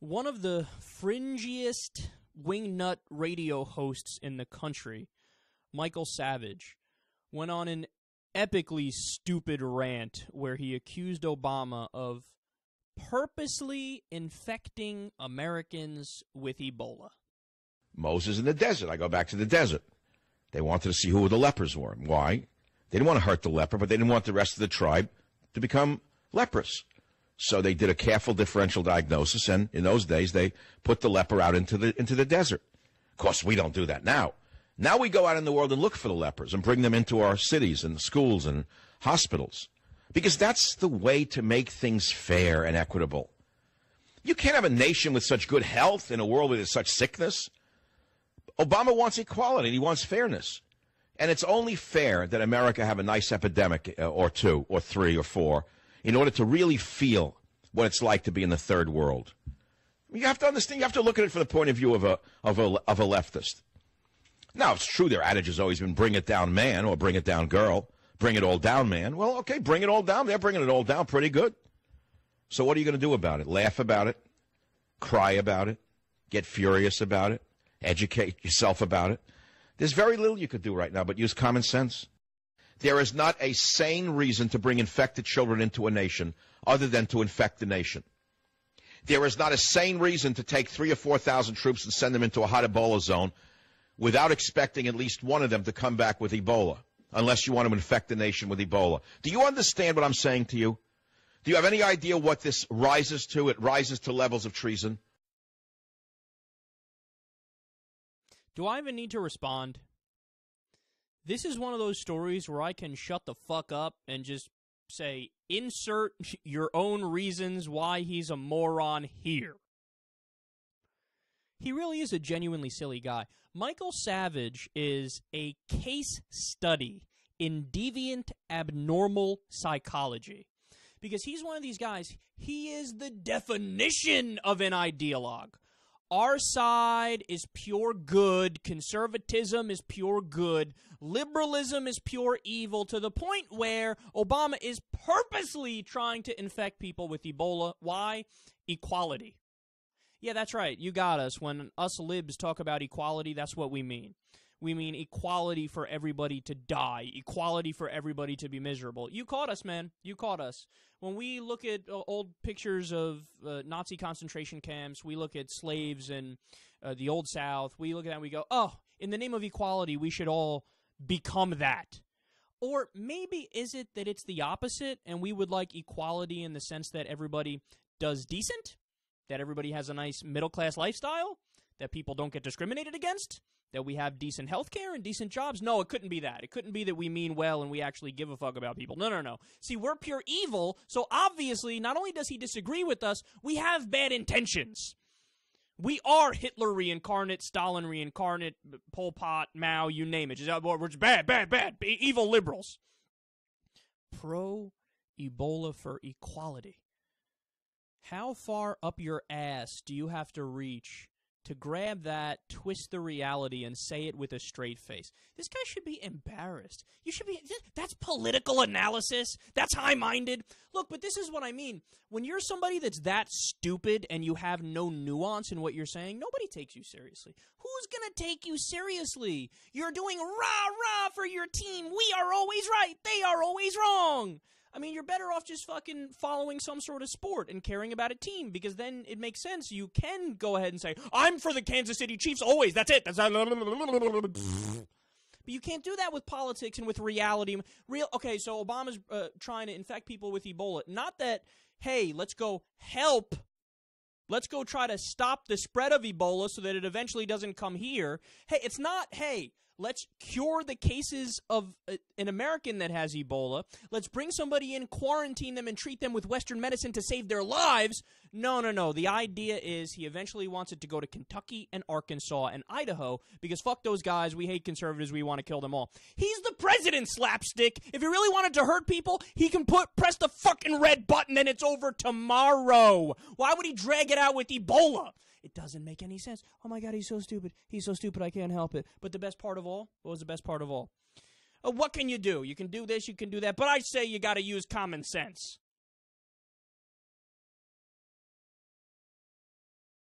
One of the fringiest wingnut radio hosts in the country, Michael Savage, went on an epically stupid rant where he accused Obama of purposely infecting Americans with Ebola. Moses in the desert. I go back to the desert. They wanted to see who the lepers were. Why? They didn't want to hurt the leper, but they didn't want the rest of the tribe to become leprous. So they did a careful differential diagnosis, and in those days they put the leper out into the desert. Of course, we don't do that now. Now we go out in the world and look for the lepers and bring them into our cities and schools and hospitals, because that's the way to make things fair and equitable. You can't have a nation with such good health in a world with such sickness. Obama wants equality, and he wants fairness. And it's only fair that America have a nice epidemic or two or three or four in order to really feel what it's like to be in the third world. You have to understand, you have to look at it from the point of view of a leftist. Now, it's true their adage has always been bring it down man or bring it down girl, bring it all down man. Well, okay, bring it all down. They're bringing it all down pretty good. So what are you going to do about it? Laugh about it? Cry about it? Get furious about it? Educate yourself about it? There's very little you could do right now but use common sense. There is not a sane reason to bring infected children into a nation other than to infect the nation. There is not a sane reason to take 3,000 or 4,000 troops and send them into a hot Ebola zone without expecting at least one of them to come back with Ebola, unless you want to infect the nation with Ebola. Do you understand what I'm saying to you? Do you have any idea what this rises to? It rises to levels of treason. Do I even need to respond? This is one of those stories where I can shut the fuck up and just say, insert your own reasons why he's a moron here. He really is a genuinely silly guy. Michael Savage is a case study in deviant, abnormal psychology. Because he's one of these guys, he is the definition of an ideologue. Our side is pure good, conservatism is pure good, liberalism is pure evil, to the point where Obama is purposely trying to infect people with Ebola. Why? Equality. Yeah, that's right. You got us. When us libs talk about equality, that's what we mean. We mean equality for everybody to die, equality for everybody to be miserable. You caught us, man. You caught us. When we look at old pictures of Nazi concentration camps, we look at slaves in the Old South, we look at that and we go, oh, in the name of equality, we should all become that. Or maybe is it that it's the opposite and we would like equality in the sense that everybody does decent, that everybody has a nice middle-class lifestyle, that people don't get discriminated against, that we have decent health care and decent jobs? No, it couldn't be that. It couldn't be that we mean well and we actually give a fuck about people. No. See, we're pure evil, so obviously not only does he disagree with us, we have bad intentions. We are Hitler reincarnate, Stalin reincarnate, Pol Pot, Mao, you name it. We're just bad, evil liberals. Pro-Ebola for equality. How far up your ass do you have to reach to grab that, twist the reality, and say it with a straight face? This guy should be embarrassed. You should be. That's political analysis. That's high-minded. Look, but this is what I mean. When you're somebody that's that stupid and you have no nuance in what you're saying, nobody takes you seriously. Who's going to take you seriously? You're doing rah-rah for your team. We are always right. They are always wrong. I mean, you're better off just fucking following some sort of sport and caring about a team, because then it makes sense. You can go ahead and say, I'm for the Kansas City Chiefs always. That's it. But you can't do that with politics and with reality. Okay, so Obama's trying to infect people with Ebola. Not that, hey, let's go help. Let's go try to stop the spread of Ebola so that it eventually doesn't come here. Hey, it's not, hey, let's cure the cases of an American that has Ebola. Let's bring somebody in, quarantine them, and treat them with Western medicine to save their lives. No. The idea is he eventually wants it to go to Kentucky and Arkansas and Idaho, because fuck those guys. We hate conservatives. We want to kill them all. He's the president, slapstick. If he really wanted to hurt people, he can press the fucking red button and it's over tomorrow. Why would he drag it out with Ebola? It doesn't make any sense. Oh my God, he's so stupid. He's so stupid, I can't help it. But the best part of all? What was the best part of all? What can you do? You can do this, you can do that. But I say you got to use common sense.